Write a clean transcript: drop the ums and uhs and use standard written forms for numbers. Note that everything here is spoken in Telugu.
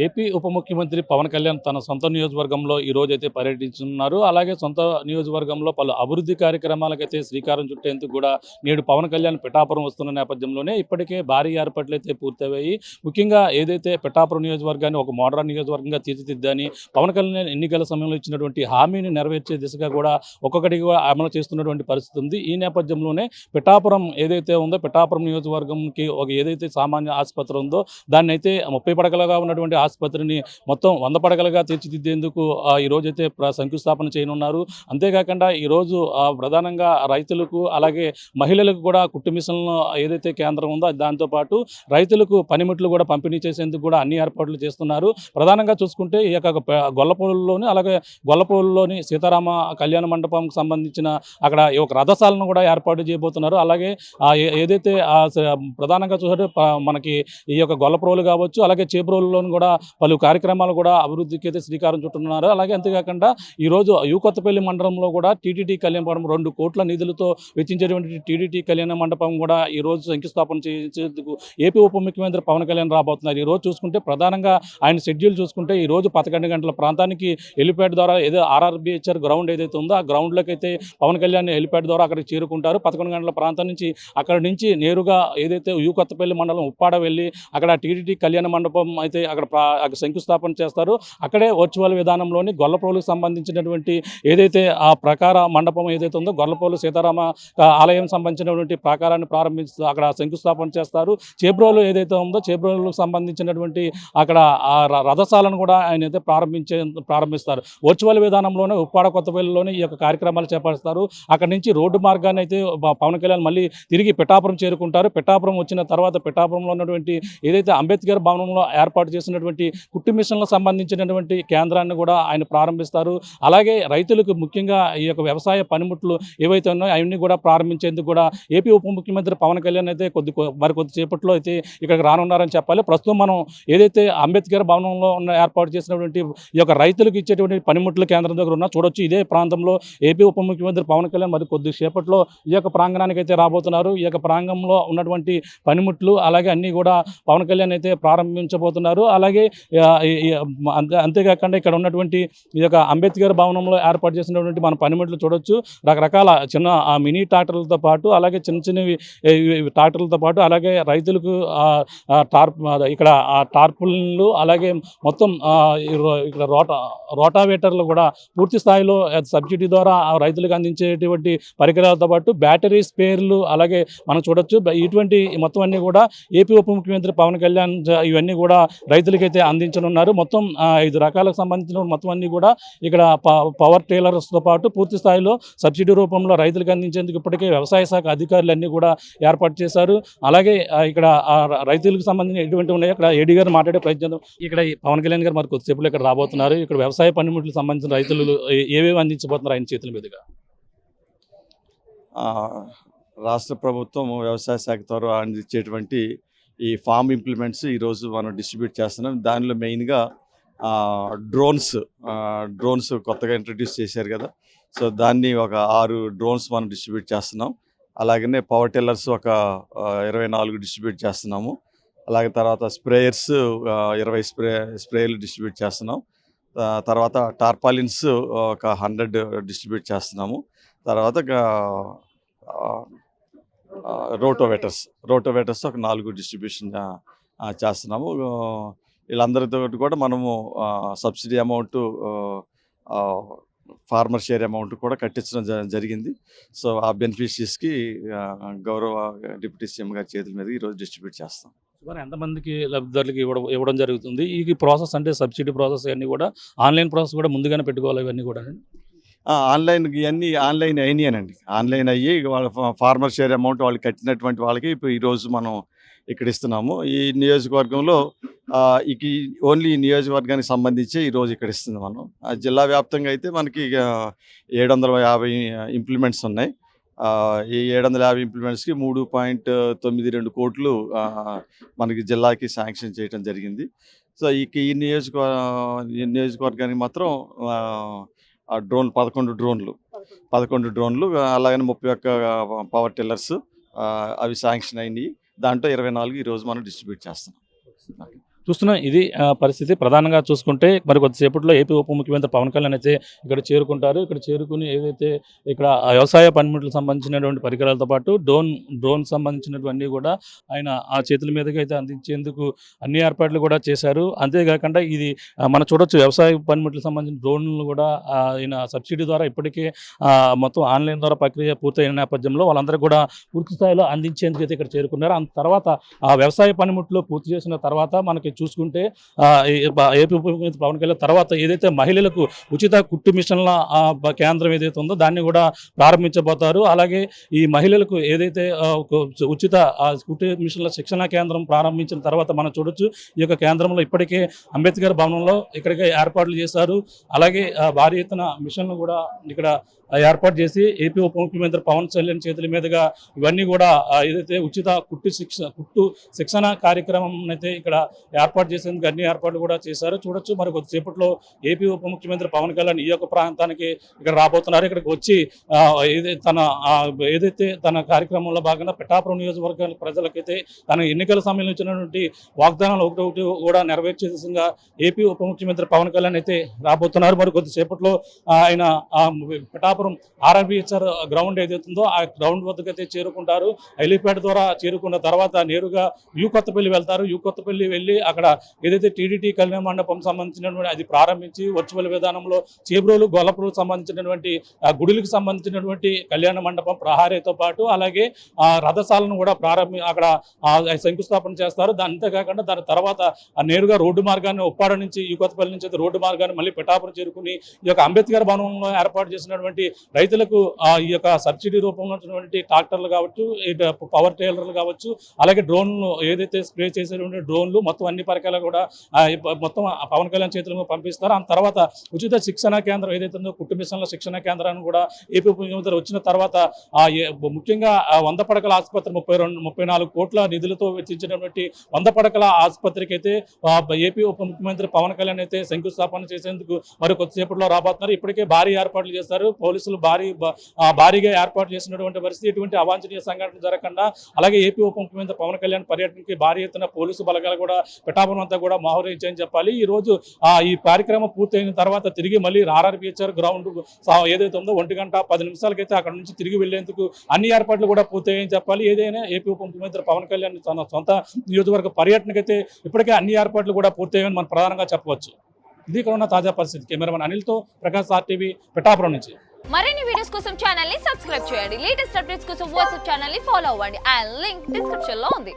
ఏపీ ఉప ముఖ్యమంత్రి పవన్ కళ్యాణ్ తన సొంత నియోజకవర్గంలో ఈ రోజైతే పర్యటించున్నారు. అలాగే సొంత నియోజకవర్గంలో పలు అభివృద్ధి కార్యక్రమాలకైతే శ్రీకారం చుట్టేందుకు కూడా నేడు పవన్ కళ్యాణ్ పిఠాపురం వస్తున్న నేపథ్యంలోనే ఇప్పటికే భారీ ఏర్పాట్లయితే పూర్తయ్యాయి. ముఖ్యంగా ఏదైతే పిఠాపురం నియోజకవర్గాన్ని ఒక మోడర్న్ నియోజకవర్గంగా తీర్చిదిద్దని పవన్ కళ్యాణ్ ఎన్నికల సమయంలో ఇచ్చినటువంటి హామీని నెరవేర్చే దిశగా కూడా ఒక్కొక్కటిగా అమలు చేస్తున్నటువంటి పరిస్థితి ఉంది. ఈ నేపథ్యంలోనే పిఠాపురం ఏదైతే ఉందో పిఠాపురం నియోజకవర్గంకి ఒక ఏదైతే సామాన్య ఆసుపత్రి ఉందో దాన్ని అయితే 30 పడకలుగా ఉన్నటువంటి ఆసుపత్రిని మొత్తం 100 పడకలుగా తీర్చిదిద్దేందుకు ఈ రోజైతే శంకుస్థాపన చేయనున్నారు. అంతేకాకుండా ఈరోజు ప్రధానంగా రైతులకు అలాగే మహిళలకు కూడా కుట్టు మిషన్లు ఏదైతే కేంద్రం ఉందో దాంతోపాటు రైతులకు పనిముట్లు కూడా పంపిణీ చేసేందుకు కూడా అన్ని ఏర్పాట్లు చేస్తున్నారు. ప్రధానంగా చూసుకుంటే ఈ యొక్క గొల్లపూలులోని అలాగే గొల్లపూలులోని సీతారామ కళ్యాణ మండపంకి సంబంధించిన అక్కడ ఒక రథశాలను కూడా ఏర్పాటు చేయబోతున్నారు. అలాగే ఏదైతే ప్రధానంగా చూసే మనకి ఈ యొక్క గొల్లప్రోలు కావచ్చు అలాగే చేబ్రోలులోని కూడా పలు కార్యక్రమాలు కూడా అభివృద్ధికి అయితే శ్రీకారం చుట్టున్నారు. అలాగే అంతేకాకుండా ఈరోజు యూకొత్తపల్లి మండలంలో కూడా టీటీడీ కళ్యాణ మండపం 2 కోట్ల నిధులతో వెచ్చించేటువంటి టీటీడీ కళ్యాణ మండపం కూడా ఈరోజు శంకుస్థాపన చేసేందుకు ఏపీ ఉప ముఖ్యమంత్రి పవన్ కళ్యాణ్ రాబోతున్నారు. ఈరోజు చూసుకుంటే ప్రధానంగా ఆయన షెడ్యూల్ చూసుకుంటే ఈరోజు 11 గంటల ప్రాంతానికి హెలిప్యాడ్ ద్వారా ఏదో ఆర్ఆర్బిహెచ్ఆర్ గ్రౌండ్ ఏదైతే ఉందో ఆ గ్రౌండ్లోకి అయితే పవన్ కళ్యాణ్ హెలిప్యాడ్ ద్వారా అక్కడికి చేరుకుంటారు. 11 గంటల ప్రాంతం నుంచి అక్కడి నుంచి నేరుగా ఏదైతే యూకొత్తపల్లి మండలం ఉప్పాడ వెళ్ళి అక్కడ టీటీడీ కళ్యాణ మండపం అయితే అక్కడ శంకుస్థాపన చేస్తారు. అక్కడే వర్చువల్ విధానంలోని గొల్లప్రోలుకు సంబంధించినటువంటి ఏదైతే ఆ ప్రకార మండపం ఏదైతే ఉందో గొల్లప్రోలు సీతారామ ఆలయం సంబంధించినటువంటి ప్రాకారాన్ని ప్రారంభిస్తూ అక్కడ శంకుస్థాపన చేస్తారు. చేబ్రోలు ఏదైతే ఉందో చేబ్రోలుకు సంబంధించినటువంటి అక్కడ రథశాలను కూడా ఆయన అయితే ప్రారంభిస్తారు. వర్చువల్ విధానంలోనే ఉప్పాడ కొత్తపల్లిలోనే ఈ యొక్క కార్యక్రమాలు చేపడతారు. అక్కడి నుంచి రోడ్డు మార్గాన్ని అయితే పవన్ కళ్యాణ్ మళ్ళీ తిరిగి పిఠాపురం చేరుకుంటారు. పిఠాపురం వచ్చిన తర్వాత పిఠాపురంలో ఉన్నటువంటి ఏదైతే అంబేద్కర్ భవనంలో ఏర్పాటు చేసినటువంటి కుట్టు మిషన్లకు సంబంధించినటువంటి కేంద్రాన్ని కూడా ఆయన ప్రారంభిస్తారు. అలాగే రైతులకు ముఖ్యంగా ఈ యొక్క వ్యవసాయ పనిముట్లు ఏవైతే ఉన్నాయో అవన్నీ కూడా ప్రారంభించేందుకు కూడా ఏపీ ఉప ముఖ్యమంత్రి పవన్ కళ్యాణ్ అయితే కొద్దిసేపట్లో అయితే ఇక్కడికి రానున్నారని చెప్పాలి. ప్రస్తుతం మనం ఏదైతే అంబేద్కర్ భవనంలో ఏర్పాటు చేసినటువంటి ఈ యొక్క రైతులకు ఇచ్చేటువంటి పనిముట్ల కేంద్రం దగ్గర ఉన్నా చూడొచ్చు. ఇదే ప్రాంతంలో ఏపీ ఉప ముఖ్యమంత్రి పవన్ కళ్యాణ్ మరి కొద్దిసేపట్లో ఈ యొక్క ప్రాంగణానికి అయితే రాబోతున్నారు. ఈ యొక్క ప్రాంగణంలో ఉన్నటువంటి పనిముట్లు అలాగే అన్నీ కూడా పవన్ కళ్యాణ్ అయితే ప్రారంభించబోతున్నారు. అలాగే అంతేకాకుండా ఇక్కడ ఉన్నటువంటి ఈ యొక్క అంబేద్కర్ భవనంలో ఏర్పాటు చేసినటువంటి మన పనిముట్లు చూడొచ్చు. రకరకాల చిన్న మినీ ట్రాక్టర్లతో పాటు అలాగే చిన్న చిన్నవి ట్రాక్టర్లతో పాటు అలాగే రైతులకు ఇక్కడ టార్పుల్లు అలాగే మొత్తం ఇక్కడ రోటావేటర్లు కూడా పూర్తి స్థాయిలో సబ్సిడీ ద్వారా రైతులకు అందించేటువంటి పరికరాలతో పాటు బ్యాటరీ స్పేర్లు అలాగే మనం చూడొచ్చు. ఇటువంటి మొత్తం అన్నీ కూడా ఏపీ ఉప ముఖ్యమంత్రి పవన్ కళ్యాణ్ ఇవన్నీ కూడా రైతులకైతే అందించనున్నారు. మొత్తం 5 రకాలకు సంబంధించిన మొత్తం అన్నీ కూడా ఇక్కడ పవర్ టేలర్స్తో పాటు పూర్తి స్థాయిలో సబ్సిడీ రూపంలో రైతులకు అందించేందుకు ఇప్పటికే వ్యవసాయ శాఖ అధికారులన్నీ కూడా ఏర్పాటు చేశారు. అలాగే ఇక్కడ రైతులకు సంబంధించిన ఎటువంటి ఉన్నాయో ఇక్కడ ఏడీ గారు మాట్లాడే ప్రయత్నం ఇక్కడ పవన్ కళ్యాణ్ గారు మరి కొద్దిసేపులో ఇక్కడ రాబోతున్నారు. ఇక్కడ వ్యవసాయ పనిముట్లకు సంబంధించిన రైతులు ఏవేవి అందించబోతున్నారు ఆయన చేతుల మీదుగా? రాష్ట్ర ప్రభుత్వం వ్యవసాయ శాఖ ద్వారా అందించేటువంటి ఈ ఫామ్ ఇంప్లిమెంట్స్ ఈరోజు మనం డిస్ట్రిబ్యూట్ చేస్తున్నాం. దానిలో మెయిన్గా డ్రోన్స్ కొత్తగా ఇంట్రడ్యూస్ చేశారు కదా, సో దాన్ని ఒక 6 డ్రోన్స్ మనం డిస్ట్రిబ్యూట్ చేస్తున్నాం. అలాగనే పవర్ టిల్లర్స్ ఒక 24 డిస్ట్రిబ్యూట్ చేస్తున్నాము. అలాగే తర్వాత స్ప్రేయర్స్ 20 స్ప్రేయర్లు డిస్ట్రిబ్యూట్ చేస్తున్నాం. తర్వాత టార్పాలిన్స్ ఒక 100 డిస్ట్రిబ్యూట్ చేస్తున్నాము. తర్వాత రోటోవేటర్స్ ఒక 4 డిస్ట్రిబ్యూషన్ చేస్తున్నాము. వీళ్ళందరితో కూడా మనము subsidy amount farmer share amount కూడా కట్టించడం జరిగింది. సో ఆ బెనిఫిషరీస్కి గౌరవ డిప్యూటీ సీఎం గారి చేతుల మీద ఈరోజు డిస్ట్రిబ్యూట్ చేస్తాం. ఎంతమందికి లబ్ధిదారులకి ఇవ్వడం జరుగుతుంది? ఈ ప్రాసెస్ అంటే సబ్సిడీ ప్రాసెస్ అన్నీ కూడా ఆన్లైన్ ప్రాసెస్ కూడా ముందుగానే పెట్టుకోవాలి ఇవన్నీ కూడా? ఆన్లైన్ ఇవన్నీ ఆన్లైన్ అయినాయనండి. ఆన్లైన్ అయ్యి వాళ్ళ ఫార్మర్ షేర్ అమౌంట్ వాళ్ళు కట్టినటువంటి వాళ్ళకి ఇప్పుడు ఈరోజు మనం ఇక్కడ ఇస్తున్నాము. ఈ నియోజకవర్గంలో ఓన్లీ ఈ నియోజకవర్గానికి సంబంధించి ఈరోజు ఇక్కడ ఇస్తుంది మనం. జిల్లా వ్యాప్తంగా అయితే మనకి 750 ఇంప్లిమెంట్స్ ఉన్నాయి. ఈ 750 ఇంప్లిమెంట్స్కి 3.92 కోట్లు మనకి జిల్లాకి శాంక్షన్ చేయడం జరిగింది. సో ఈ నియోజకవర్గానికి మాత్రం డ్రోన్ 11 డ్రోన్లు అలాగనే 31 పవర్ టిల్లర్స్ అవి శాంక్షన్ అయినాయి. దాంట్లో 24 ఈరోజు మనం డిస్ట్రిబ్యూట్ చేస్తున్నాం. చూస్తున్నాం ఇది పరిస్థితి. ప్రధానంగా చూసుకుంటే మరి కొద్దిసేపట్లో ఏపీ ఉప ముఖ్యమంత్రి పవన్ కళ్యాణ్ అయితే ఇక్కడ చేరుకుంటారు. ఇక్కడ చేరుకుని ఏదైతే ఇక్కడ ఆ వ్యవసాయ పనిముట్లకు సంబంధించినటువంటి పరికరాలతో పాటు డ్రోన్ సంబంధించినటువంటి కూడా ఆయన ఆ చేతుల మీదుగా అయితే అందించేందుకు అన్ని ఏర్పాట్లు కూడా చేశారు. అంతేకాకుండా ఇది మనం చూడొచ్చు వ్యవసాయ పనిముట్లకు సంబంధించిన డ్రోన్లు కూడా ఆయన సబ్సిడీ ద్వారా ఇప్పటికే మొత్తం ఆన్లైన్ ద్వారా ప్రక్రియ పూర్తయిన నేపథ్యంలో వాళ్ళందరూ కూడా పూర్తి స్థాయిలో అందించేందుకు అయితే ఇక్కడ చేరుకున్నారు. అంత తర్వాత ఆ వ్యవసాయ పనిముట్లు పూర్తి చేసిన తర్వాత మనకి చూసుకుంటే ఏపీ ఉప ముఖ్యమంత్రి పవన్ కళ్యాణ్ తర్వాత ఏదైతే మహిళలకు ఉచిత కుట్టు మిషన్ల కేంద్రం ఏదైతే ఉందో దాన్ని కూడా ప్రారంభించబోతారు. అలాగే ఈ మహిళలకు ఏదైతే ఒక ఉచిత కుట్టు మిషన్ల శిక్షణ కేంద్రం ప్రారంభించిన తర్వాత మనం చూడొచ్చు ఈ యొక్క కేంద్రంలో ఇప్పటికే అంబేద్కర్ భవనంలో ఇక్కడికి ఏర్పాట్లు చేశారు. అలాగే భారీ ఎత్తున మిషన్లు కూడా ఇక్కడ ఏర్పాటు చేసి ఏపీ ఉప ముఖ్యమంత్రి పవన్ కళ్యాణ్ చేతుల మీదుగా ఇవన్నీ కూడా ఏదైతే ఉచిత కుట్టు శిక్షణ కార్యక్రమం అయితే ఇక్కడ ఏర్పాటు చేసేందుకు అన్ని ఏర్పాట్లు కూడా చేశారు. చూడొచ్చు మరి కొద్దిసేపట్లో ఏపీ ఉప ముఖ్యమంత్రి పవన్ కళ్యాణ్ ఈ యొక్క ప్రాంతానికి ఇక్కడ రాబోతున్నారు. ఇక్కడికి వచ్చి ఏదైతే తన కార్యక్రమంలో భాగంగా పిఠాపురం నియోజకవర్గాల ప్రజలకైతే తన ఎన్నికల సమయంలో ఇచ్చినటువంటి వాగ్దానాలు ఒకటి కూడా నెరవేర్చే విధంగా ఏపీ ఉప ముఖ్యమంత్రి పవన్ కళ్యాణ్ అయితే రాబోతున్నారు. మరి కొద్దిసేపట్లో ఆయన పిఠాపురం ఆర్ఆర్బిహెచ్ఆర్ గ్రౌండ్ ఏదైతుందో ఆ గ్రౌండ్ వద్దకు అయితే చేరుకుంటారు. హెలీప్యాడ్ ద్వారా చేరుకున్న తర్వాత నేరుగా యూ కొత్తపల్లి వెళ్తారు. యూ కొత్తపల్లి వెళ్ళి అక్కడ ఏదైతే టీడీటీ కళ్యాణ మండపం సంబంధించినటువంటి అది ప్రారంభించి వర్చువల్ విధానంలో చేబ్రోలు గొల్లపురు సంబంధించినటువంటి గుడులకు సంబంధించినటువంటి కళ్యాణ మండపం ప్రహారీతో పాటు అలాగే రథశాలను కూడా అక్కడ శంకుస్థాపన చేస్తారు. అంతేకాకుండా దాని తర్వాత నేరుగా రోడ్డు మార్గాన్ని ఉప్పాడ నుంచి యూ కొత్తపల్లి నుంచి రోడ్డు మార్గాన్ని మళ్ళీ పిఠాపురం చేరుకుని ఈ యొక్క అంబేద్కర్ భవనంలో ఏర్పాటు చేసినటువంటి రైతులకు ఈ యొక్క సబ్సిడీ రూపంలో ఉన్నటువంటి ట్రాక్టర్లు కావచ్చు, పవర్ ట్రైలర్లు కావచ్చు, అలాగే డ్రోన్లు ఏదైతే స్ప్రే చేసేటువంటి డ్రోన్లు మొత్తం అన్ని పరికరాలు కూడా మొత్తం పవన్ కళ్యాణ్ చేతులకు పంపిస్తారు. ఆ తర్వాత ఉచిత శిక్షణ కేంద్రం ఏదైతే ఉందో కుట్టు మిషన్ల శిక్షణ కేంద్రాన్ని కూడా ఏపీ ముఖ్యమంత్రి వచ్చిన తర్వాత ముఖ్యంగా 100 పడకల ఆసుపత్రి 34 కోట్ల నిధులతో వెచ్చించినటువంటి 100 పడకల ఆసుపత్రికి అయితే ఏపీ ఉప ముఖ్యమంత్రి పవన్ కళ్యాణ్ అయితే శంకుస్థాపన చేసేందుకు మరి కొద్దిసేపట్లో రాబోతున్నారు. ఇప్పటికే భారీ ఏర్పాట్లు చేస్తారు. పోలీసులు భారీగా ఏర్పాటు చేసినటువంటి పరిస్థితి, ఎటువంటి అవాంఛనీయ సంఘటన జరగకుండా అలాగే ఏపీ ఉప ముఖ్యమంత్రి పవన్ కళ్యాణ్ పర్యటనకి భారీ ఎత్తున పోలీసు బలగాలు కూడా పిఠాపురం అంతా కూడా మోహరించాయని చెప్పాలి. ఈ రోజు ఈ కార్యక్రమం పూర్తయిన తర్వాత తిరిగి మళ్ళీ ఆర్ఆర్బిహెచ్ఆర్ గ్రౌండ్ ఏదైతే ఉందో 1:10 అయితే అక్కడ నుంచి తిరిగి వెళ్లేందుకు అన్ని ఏర్పాట్లు కూడా పూర్తయ్యాయని చెప్పాలి. ఏదైనా ఏపీ ఉప ముఖ్యమంత్రి పవన్ కళ్యాణ్ తన సొంత నియోజకవర్గ పర్యటనకైతే ఇప్పటికే అన్ని ఏర్పాట్లు కూడా పూర్తయ్యాయని మనం ప్రధానంగా చెప్పవచ్చు. ఇది ఇక్కడ ఉన్న తాజా పరిస్థితి. కెమెరామెన్ అనిల్తో ప్రకాష్ RTV పిఠాపురం నుంచి. మరిన్ని వీడియోస్ కోసం ఛానల్ ని సబ్స్క్రైబ్ చేయండి. లేటెస్ట్ అప్డేట్స్ కోసం వాట్సాప్ ఛానల్ ని ఫాలో అవ్వండి. ఆ లింక్ డిస్క్రిప్షన్ లో ఉంది.